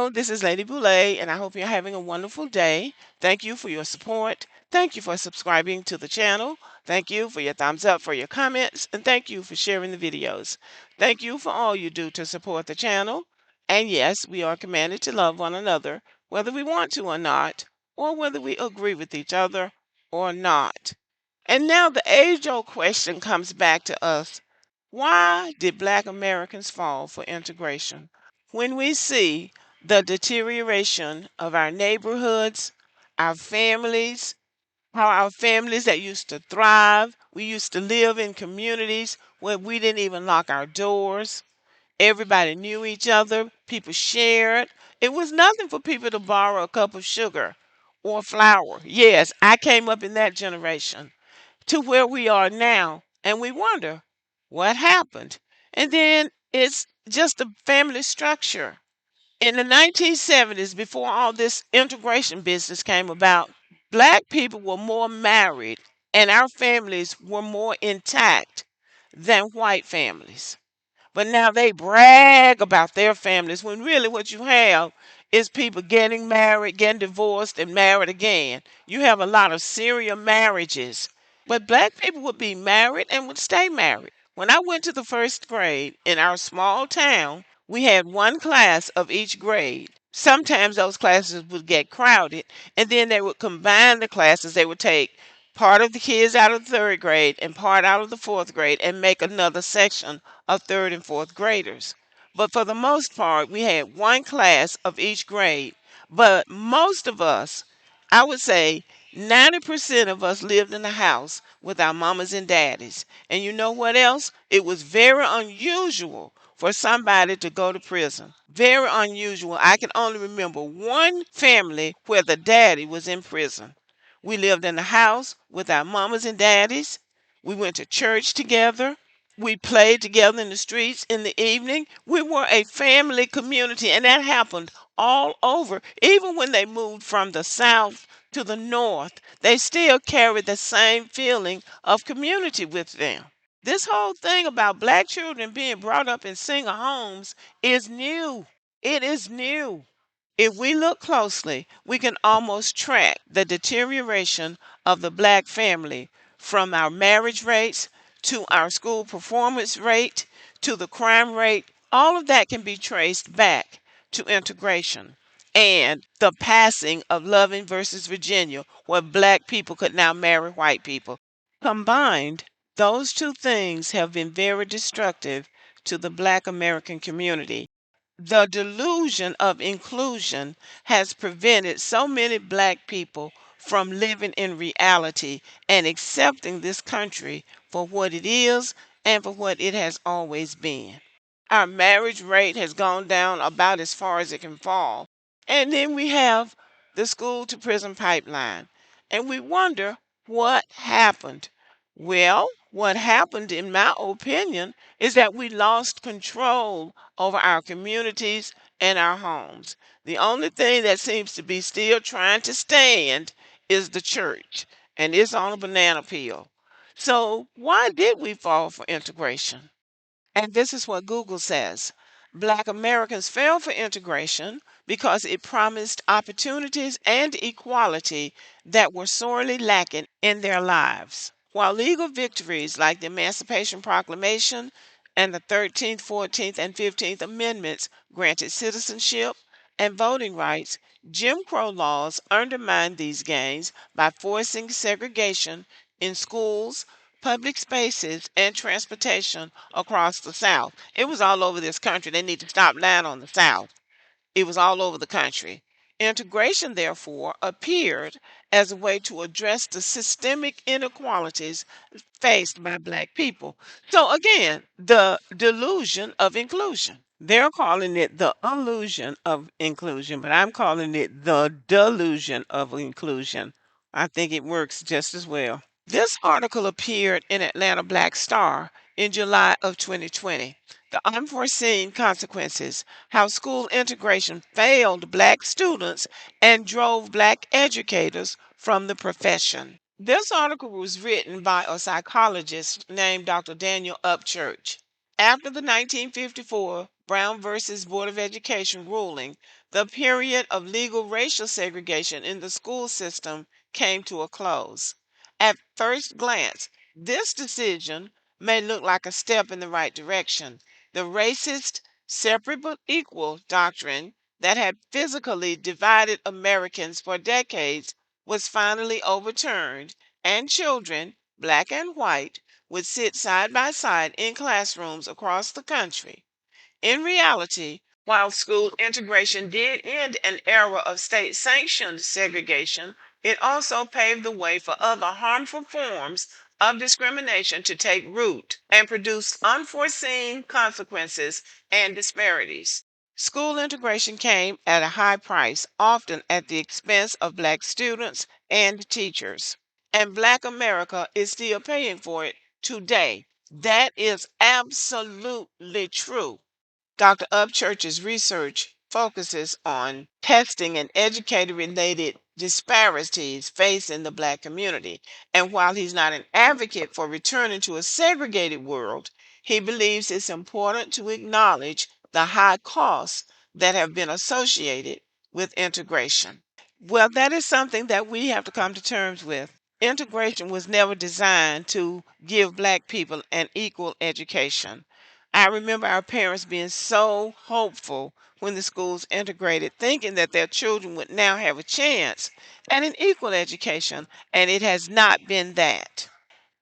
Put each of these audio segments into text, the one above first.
Hello, this is Lady Boulay, and I hope you're having a wonderful day. Thank you for your support. Thank you for subscribing to the channel. Thank you for your thumbs up, for your comments, and thank you for sharing the videos. Thank you for all you do to support the channel. And yes, we are commanded to love one another, whether we want to or not, or whether we agree with each other or not. And now the age-old question comes back to us. Why did Black Americans fall for integration? When we see the deterioration of our neighborhoods, our families, how our families that used to thrive, we used to live in communities where we didn't even lock our doors. Everybody knew each other, people shared. It was nothing for people to borrow a cup of sugar or flour. Yes, I came up in that generation to where we are now, and we wonder what happened. And then it's just the family structure. In the 1970s, before all this integration business came about, Black people were more married and our families were more intact than white families. But now they brag about their families when really what you have is people getting married, getting divorced, and married again. You have a lot of serial marriages. But Black people would be married and would stay married. When I went to the first grade in our small town, we had one class of each grade. Sometimes those classes would get crowded, and then they would combine the classes. They would take part of the kids out of the third grade and part out of the fourth grade and make another section of third and fourth graders. But for the most part, we had one class of each grade. But most of us, I would say 90% of us lived in the house with our mamas and daddies. And you know what else? It was very unusual for somebody to go to prison. Very unusual. I can only remember one family where the daddy was in prison. We lived in the house with our mamas and daddies. We went to church together. We played together in the streets in the evening. We were a family community, and that happened all over. Even when they moved from the South to the North, they still carried the same feeling of community with them. This whole thing about Black children being brought up in single homes is new. It is new. If we look closely, we can almost track the deterioration of the Black family from our marriage rates to our school performance rate to the crime rate. All of that can be traced back to integration and the passing of Loving versus Virginia, where Black people could now marry white people. Combined, those two things have been very destructive to the Black American community. The delusion of inclusion has prevented so many Black people from living in reality and accepting this country for what it is and for what it has always been. Our marriage rate has gone down about as far as it can fall. And then we have the school to prison pipeline. And we wonder what happened. Well, what happened, in my opinion, is that we lost control over our communities and our homes. The only thing that seems to be still trying to stand is the church, and it's on a banana peel. So, why did we fall for integration? And this is what Google says. Black Americans fail for integration because it promised opportunities and equality that were sorely lacking in their lives. While legal victories like the Emancipation Proclamation and the 13th, 14th, and 15th Amendments granted citizenship and voting rights, Jim Crow laws undermined these gains by forcing segregation in schools, public spaces, and transportation across the South. It was all over this country. They need to stop lying on the South. It was all over the country. Integration, therefore, appeared as a way to address the systemic inequalities faced by Black people. So, again, the delusion of inclusion. They're calling it the illusion of inclusion, but I'm calling it the delusion of inclusion. I think it works just as well. This article appeared in Atlanta Black Star in July of 2020. The unforeseen consequences, how school integration failed Black students and drove Black educators from the profession. This article was written by a psychologist named Dr. Daniel Upchurch. After the 1954 Brown versus Board of Education ruling, The period of legal racial segregation in the school system came to a close. At first glance, this decision may look like a step in the right direction. The racist separate but equal doctrine that had physically divided Americans for decades was finally overturned, and children, black and white, would sit side by side in classrooms across the country. In reality, while school integration did end an era of state sanctioned segregation, it also paved the way for other harmful forms of discrimination to take root and produce unforeseen consequences and disparities. School integration came at a high price, often at the expense of black students and teachers. And black America is still paying for it today. That is absolutely true. Dr. Upchurch's research focuses on testing and educator related disparities facing the black community. And while he's not an advocate for returning to a segregated world, he believes it's important to acknowledge the high costs that have been associated with integration. Well, that is something that we have to come to terms with. Integration was never designed to give black people an equal education. I remember our parents being so hopeful when the schools integrated, thinking that their children would now have a chance at an equal education, and it has not been that.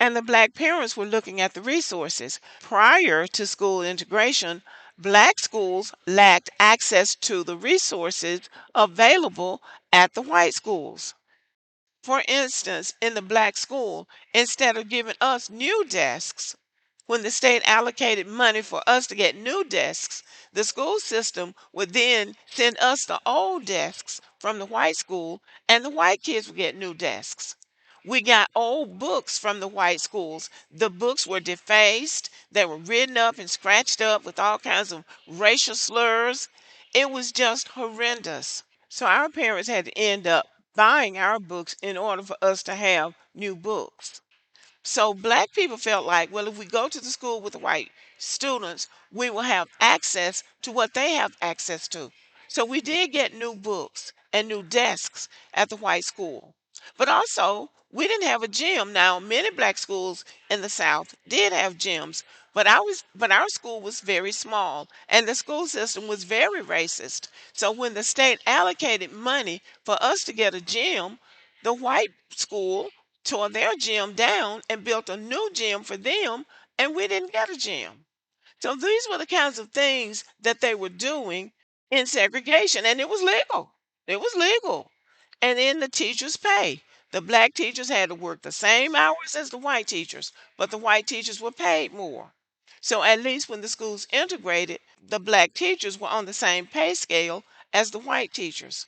And the black parents were looking at the resources. Prior to school integration, black schools lacked access to the resources available at the white schools. For instance, in the black school, instead of giving us new desks, when the state allocated money for us to get new desks, the school system would then send us the old desks from the white school, and the white kids would get new desks. We got old books from the white schools. The books were defaced, they were written up and scratched up with all kinds of racial slurs. It was just horrendous. So our parents had to end up buying our books in order for us to have new books. So black people felt like, well, if we go to the school with the white students, we will have access to what they have access to. So we did get new books and new desks at the white school. But also, we didn't have a gym. Now, many black schools in the South did have gyms, but our school was very small and the school system was very racist. So when the state allocated money for us to get a gym, the white school tore their gym down and built a new gym for them, and we didn't get a gym. So these were the kinds of things that they were doing in segregation, and it was legal. It was legal. And then the teachers pay. The black teachers had to work the same hours as the white teachers, but the white teachers were paid more. So at least when the schools integrated, the black teachers were on the same pay scale as the white teachers.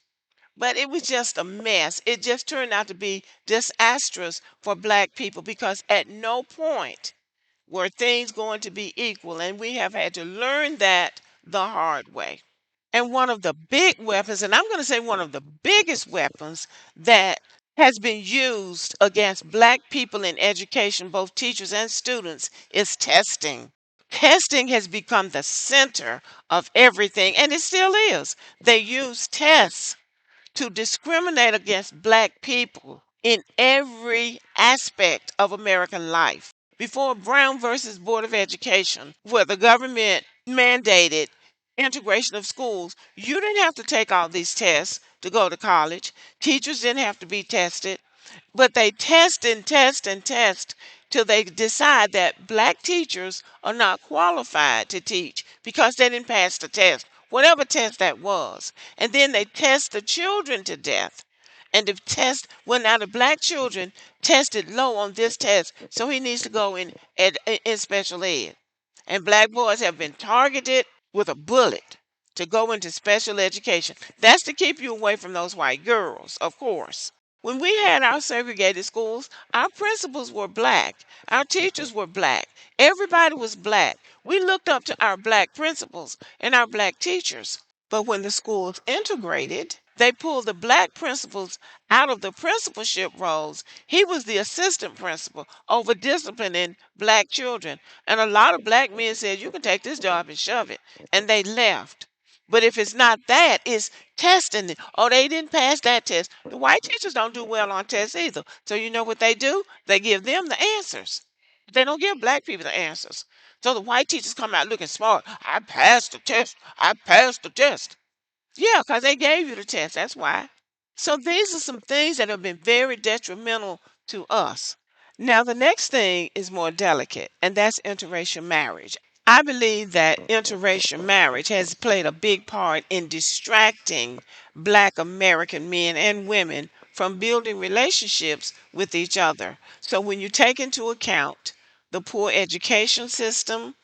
But it was just a mess. It just turned out to be disastrous for black people because at no point were things going to be equal. And we have had to learn that the hard way. And one of the big weapons, and I'm going to say one of the biggest weapons that has been used against black people in education, both teachers and students, is testing. Testing has become the center of everything, and it still is. They use tests to discriminate against black people in every aspect of American life. Before Brown versus Board of Education, where the government mandated integration of schools, you didn't have to take all these tests to go to college. Teachers didn't have to be tested, but they test and test and test till they decide that black teachers are not qualified to teach because they didn't pass the test, whatever test that was. And then they test the children to death. And the test, well, now the black children tested low on this test, so he needs to go in special ed. And black boys have been targeted with a bullet to go into special education. That's to keep you away from those white girls, of course. When we had our segregated schools, our principals were black, our teachers were black, everybody was black. We looked up to our black principals and our black teachers. But when the schools integrated, they pulled the black principals out of the principalship roles. He was the assistant principal over disciplining black children. And a lot of black men said, you can take this job and shove it. And they left. But if it's not that, it's testing it. Oh, they didn't pass that test. The white teachers don't do well on tests either. So you know what they do? They give them the answers. They don't give black people the answers. So the white teachers come out looking smart. I passed the test. I passed the test. Yeah, because they gave you the test. That's why. So these are some things that have been very detrimental to us. Now, the next thing is more delicate, and that's interracial marriage. I believe that interracial marriage has played a big part in distracting Black American men and women from building relationships with each other. So, when you take into account the poor education system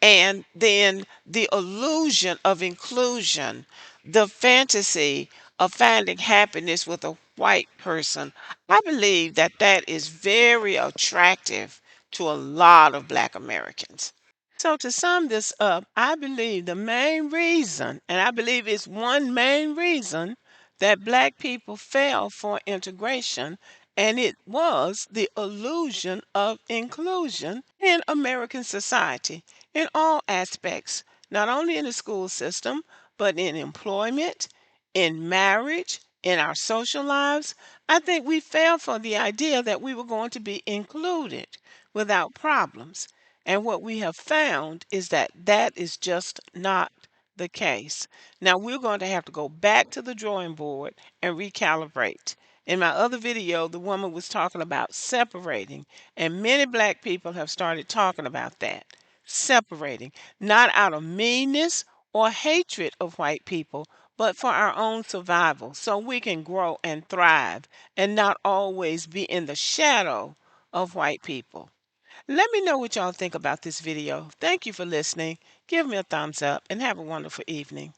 and then the illusion of inclusion, the fantasy of finding happiness with a white person, I believe that that is very attractive to a lot of Black Americans. So, to sum this up, I believe the main reason, and I believe it's one main reason that Black people fail for integration, and it was the illusion of inclusion in American society in all aspects, not only in the school system, but in employment, in marriage, in our social lives. I think we fell for the idea that we were going to be included without problems. And what we have found is that that is just not the case. Now we're going to have to go back to the drawing board and recalibrate. In my other video, the woman was talking about separating, and many black people have started talking about that. Separating, not out of meanness or hatred of white people, but for our own survival so we can grow and thrive and not always be in the shadow of white people. Let me know what y'all think about this video. Thank you for listening. Give me a thumbs up and have a wonderful evening.